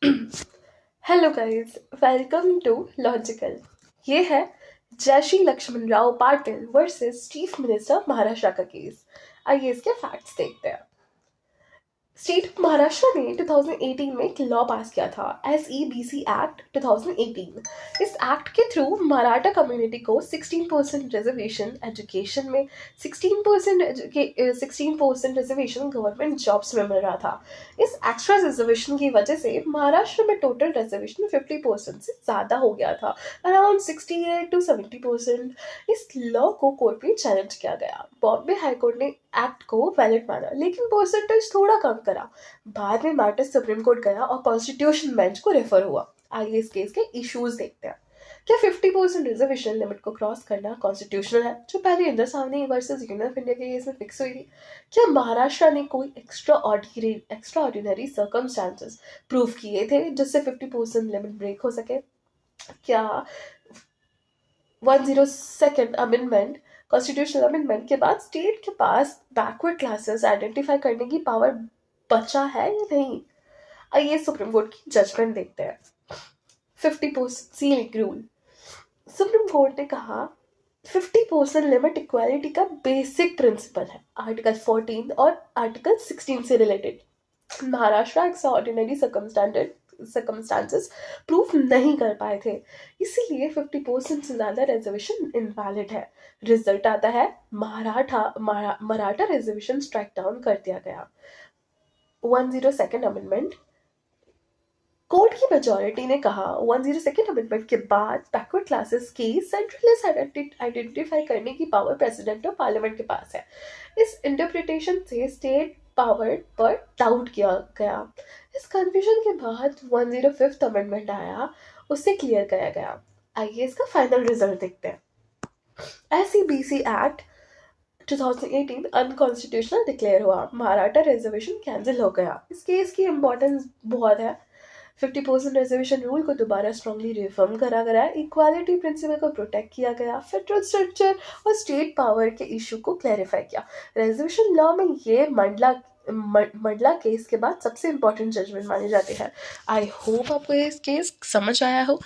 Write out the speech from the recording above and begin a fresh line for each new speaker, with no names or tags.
Hello guys, welcome to Logical. ये है Jayashree Laxman Rao Patil versus chief minister Maharashtra का केस। आइए इसके फैक्ट्स देखते हैं। स्टेट ऑफ महाराष्ट्र ने 2018 में एक लॉ पास किया था, SEBC एक्ट 2018। इस एक्ट के थ्रू मराठा कम्युनिटी को 16% रिजर्वेशन एजुकेशन में, 16% रिजर्वेशन गवर्नमेंट जॉब्स में मिल रहा था। इस एक्स्ट्रा रिजर्वेशन की वजह से महाराष्ट्र में टोटल रिजर्वेशन 50% से ज़्यादा हो गया था, अराउंड 68 to 70%। इस लॉ को कोर्ट में चैलेंज किया गया। बॉम्बे हाईकोर्ट ने एक्ट को वैलिड माना, लेकिन परसेंटेज थोड़ा कम करा। बाद में मैटर सुप्रीम कोर्ट गया और कॉन्स्टिट्यूशन बेंच को रेफर हुआ। आइए इस केस के इश्यूज देखते हैं। क्या 50% रिजर्वेशन लिमिट को क्रॉस करना कॉन्स्टिट्यूशनल है, जो पहले Indira Sahni versus union of India के केस में फिक्स हुई थी? क्या महाराष्ट्र ने कोई एक्स्ट्रा ऑर्डिनरी सर्कमस्टांसेस प्रूव किए थे जिससे 50% लिमिट ब्रेक हो सके? क्या 102nd अमेंडमेंट, कॉन्स्टिट्यूशनल अमेंडमेंट के बाद स्टेट के पास बैकवर्ड क्लासेस आइडेंटिफाई करने की पावर बचा है या नहीं? आइए सुप्रीम कोर्ट की जजमेंट देखते हैं। 50% सीलिंग रूल। सुप्रीम कोर्ट ने कहा 50% लिमिट इक्वालिटी का बेसिक प्रिंसिपल है, आर्टिकल 14 और आर्टिकल 16 से related. Maharashtra extra ordinary circumstances proof नहीं कर पाए थे, इसीलिए 50% से ज़्यादा रिजर्वेशन इनवैलिड है। रिजल्ट आता है मराठा रिजर्वेशन स्ट्राइक डाउन कर दिया गया। 102nd amendment. कोर्ट की मेजॉरिटी ने कहा 102nd अमेंडमेंट के बाद बैकवर्ड क्लासेस की सेंट्रल लिस्ट आइडेंटिफाई करने की पावर प्रेसिडेंट और पार्लियामेंट के पास है। इस इंटरप्रिटेशन से स्टेट पावर पर डाउट किया गया। इस कंफ्यूजन के बाद 105th अमेंडमेंट आया, उससे क्लियर किया गया। आइए इसका फाइनल रिजल्ट देखते हैं। SEBC एक्ट 2018 अनकॉन्स्टिट्यूशनल डिक्लेयर हुआ, मराठा रिजर्वेशन कैंसिल हो गया। इस केस की इंपॉर्टेंस बहुत है। 50% रिजर्वेशन रूल को दोबारा स्ट्रांगली रिफॉर्म करा गया, इक्वालिटी प्रिंसिपल को प्रोटेक्ट किया गया, फेडरल स्ट्रक्चर और स्टेट पावर के इशू को क्लैरिफाई किया। रिजर्वेशन लॉ में ये मंडला केस के बाद सबसे इंपॉर्टेंट जजमेंट माने जाते हैं। आई होप आपको ये केस समझ आया हो।